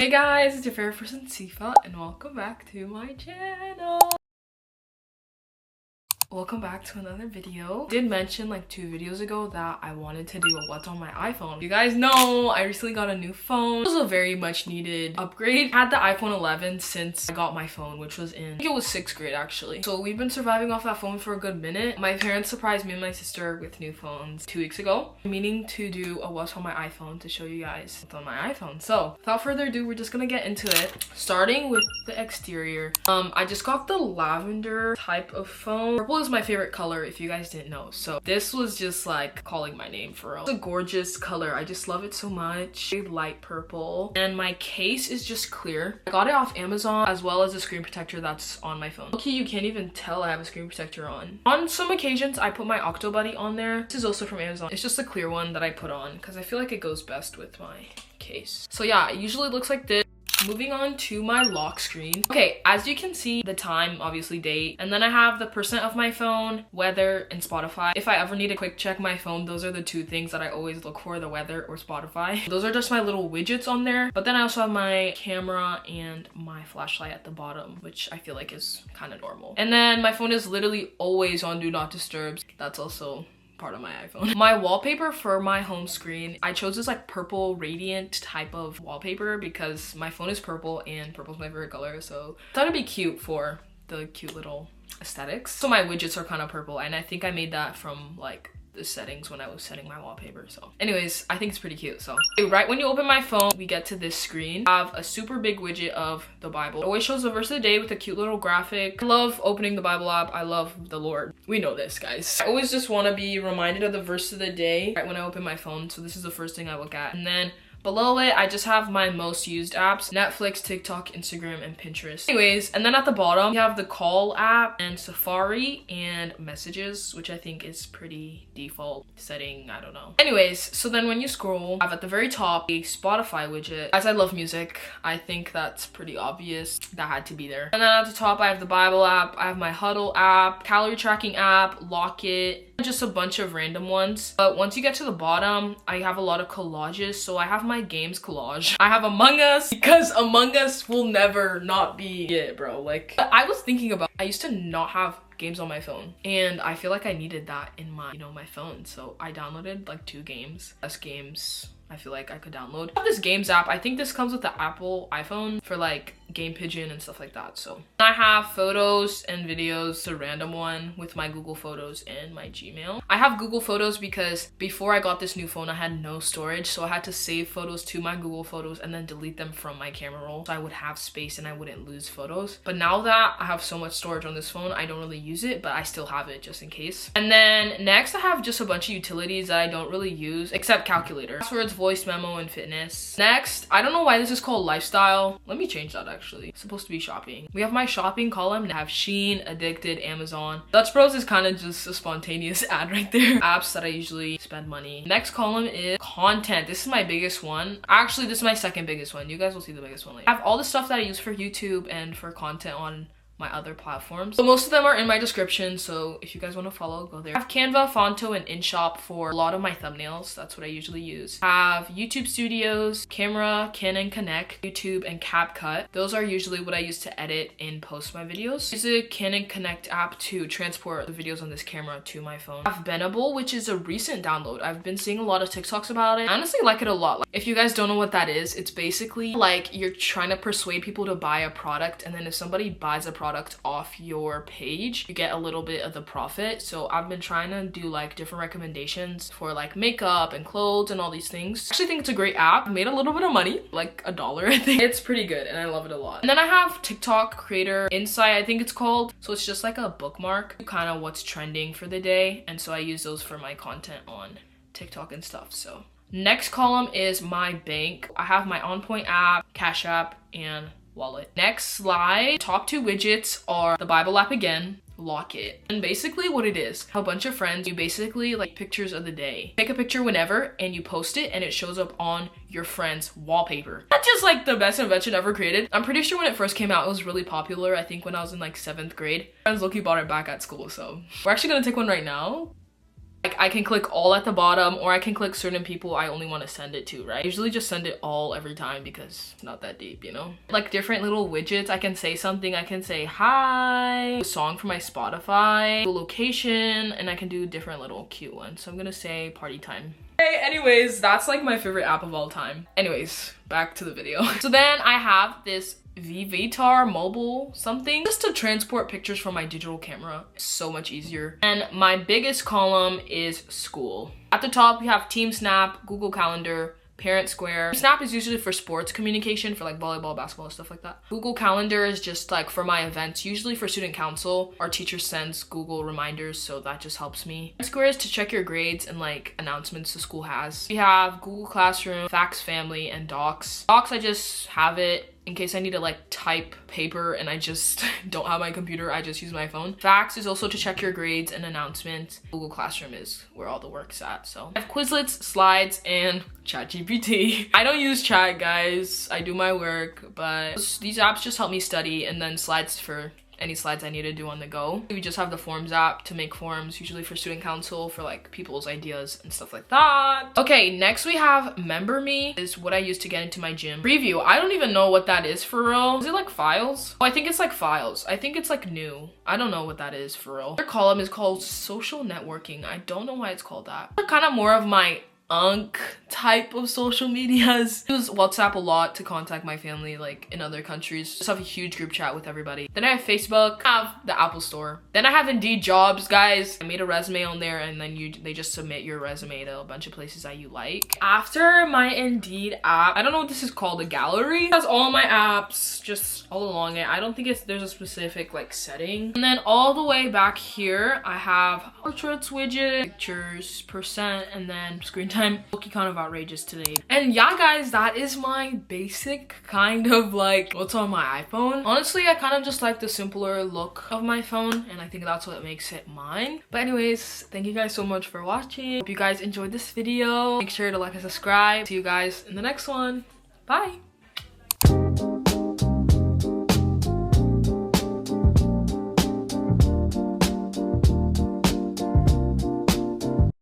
Hey guys, it's your favorite person Sifa and welcome back to my channel. Welcome back to another video. I did mention like 2 videos ago that I wanted to do a what's on my iPhone. You guys know I recently got a new phone. It was a very much needed upgrade. I had the iPhone 11 since I got my phone, which was I think it was 6th grade actually. So we've been surviving off that phone for a good minute. My parents surprised me and my sister with new phones 2 weeks ago. I'm meaning to do a what's on my iPhone to show you guys what's on my iPhone. So without further ado, we're just gonna get into it. Starting with the exterior. I just got the lavender type of phone. Purple is my favorite color if you guys didn't know, so this was just like calling my name for real. It's a gorgeous color. I just love it so much. Very light purple, and my case is just clear. I got it off Amazon, as well as a screen protector that's on my phone. Okay, you can't even tell I have a screen protector on some occasions I put my Octo Buddy on there. This is also from Amazon. It's just a clear one that I put on because I feel like it goes best with my case. So yeah, it usually looks like this. Moving on to my lock screen. Okay, as you can see, the time, obviously date, and then I have the percent of my phone, weather, and Spotify. If I ever need to quick check my phone, those are the 2 things that I always look for, the weather or Spotify. Those are just my little widgets on there. But then I also have my camera and my flashlight at the bottom, which I feel like is kind of normal. And then my phone is literally always on Do Not Disturb. That's also part of my iPhone. My wallpaper for my home screen, I chose this like purple radiant type of wallpaper because my phone is purple and purple's my favorite color, so I thought it'd be cute for the cute little aesthetics. So my widgets are kind of purple, and I think I made that from like the settings when I was setting my wallpaper. So anyways, I think it's pretty cute. So right when you open my phone, we get to this screen. I have a super big widget of the Bible. It always shows the verse of the day with a cute little graphic. I love opening the Bible app. I love the Lord. We know this, guys. I always just want to be reminded of the verse of the day right when I open my phone, so this is the first thing I look at. And then below it, I just have my most used apps: Netflix, TikTok, Instagram, and Pinterest. Anyways, and then at the bottom, you have the Call app and Safari and Messages, which I think is pretty default setting. I don't know. Anyways, so then when you scroll, I have at the very top a Spotify widget. As I love music, I think that's pretty obvious. That had to be there. And then at the top, I have the Bible app. I have my Huddle app, calorie tracking app, Locket, just a bunch of random ones. But once you get to the bottom, I have a lot of collages. So I have my games collage. I have Among Us because Among Us will never not be it, bro. Like, I was thinking about, I used to not have games on my phone, and I feel like I needed that in my, my phone. So I downloaded like 2 games. Best games I feel like I could download. I have this games app. I think this comes with the Apple iPhone for like Game Pigeon and stuff like that. So I have photos and videos, a random one with my Google Photos and my Gmail. I have Google Photos because before I got this new phone, I had no storage. So I had to save photos to my Google Photos and then delete them from my camera roll, so I would have space and I wouldn't lose photos. But now that I have so much storage on this phone, I don't really use it, but I still have it just in case. And then next, I have just a bunch of utilities that I don't really use except calculator, passwords, voice memo, and fitness. Next, I don't know why this is called lifestyle. Let me change that actually. It's supposed to be shopping. We have my shopping column. I have Shein, Addicted, Amazon. Dutch Bros is kind of just a spontaneous ad right there. Apps that I usually spend money. Next column is content. This is my biggest one. Actually, this is my second biggest one. You guys will see the biggest one later. I have all the stuff that I use for YouTube and for content on my other platforms. So most of them are in my description, so if you guys want to follow, go there. I have Canva, Fonto, and InShop for a lot of my thumbnails. That's what I usually use. I have YouTube Studios, Camera, Canon Connect, YouTube, and CapCut. Those are usually what I use to edit and post my videos. I use the Canon Connect app to transport the videos on this camera to my phone. I have Benable, which is a recent download. I've been seeing a lot of TikToks about it. I honestly like it a lot. Like, if you guys don't know what that is, it's basically like you're trying to persuade people to buy a product, and then if somebody buys a product off your page, you get a little bit of the profit. So I've been trying to do like different recommendations for like makeup and clothes and all these things. I actually think it's a great app. I made a little bit of money, like $1 I think. It's pretty good and I love it a lot. And then I have TikTok Creator Insight, I think it's called. So it's just like a bookmark, kind of what's trending for the day, and so I use those for my content on TikTok and stuff. So next column is my bank. I have my OnPoint app, Cash App, and wallet. Next slide, top 2 widgets are the Bible app again, Locket. And basically what it is, a bunch of friends, you basically like pictures of the day. Take a picture whenever and you post it and it shows up on your friend's wallpaper. That's just like the best invention ever created. I'm pretty sure when it first came out, it was really popular. I think when I was in like 7th grade. Friends low-key bought it back at school, so we're actually gonna take one right now. Like I can click all at the bottom, or I can click certain people I only want to send it to, right? I usually just send it all every time because it's not that deep, you know? Like different little widgets. I can say something. I can say hi, a song from my Spotify, the location, and I can do different little cute ones. So I'm gonna say party time. Okay, anyways, that's like my favorite app of all time. Anyways, back to the video. So then I have this VTR mobile something just to transport pictures from my digital camera. It's so much easier. And my biggest column is school. At the top we have Team Snap, Google Calendar, Parent Square. Snap is usually for sports communication, for like volleyball, basketball, stuff like that. Google Calendar is just like for my events, usually for student council. Our teacher sends Google reminders, so that just helps me. Parent Square is to check your grades and like announcements the school has. We have Google Classroom, Fax Family, and Docs. Docs, I just have it in case I need to like type paper and I just don't have my computer, I just use my phone. Fax is also to check your grades and announcements. Google Classroom is where all the work's at. So I have Quizlets, Slides, and ChatGPT. I don't use chat, guys. I do my work, but these apps just help me study, and then Slides for any slides I need to do on the go. We just have the Forms app to make forms, usually for student council, for like people's ideas and stuff like that. Okay, next we have Member Me, is what I use to get into my gym. Preview, I don't even know what that is for real. Is it like files? Oh, I think it's like files. I think it's like new. I don't know what that is for real. Their column is called social networking. I don't know why it's called that. They're kind of more of my type of social medias. I use WhatsApp a lot to contact my family like in other countries. Just have a huge group chat with everybody. Then I have Facebook, I have the Apple Store. Then I have Indeed Jobs, guys. I made a resume on there, and then they just submit your resume to a bunch of places that you like. After my Indeed app, I don't know what this is called, a gallery. It has all my apps just all along it. I don't think there's a specific like setting. And then all the way back here, I have portraits widget, pictures, percent, and then screen time. Looking kind of outrageous today. And yeah, guys, that is my basic kind of like what's on my iPhone. Honestly, I kind of just like the simpler look of my phone, and I think that's what makes it mine. But anyways, thank you guys so much for watching. Hope you guys enjoyed this video. Make sure to like and subscribe. See you guys in the next one. Bye.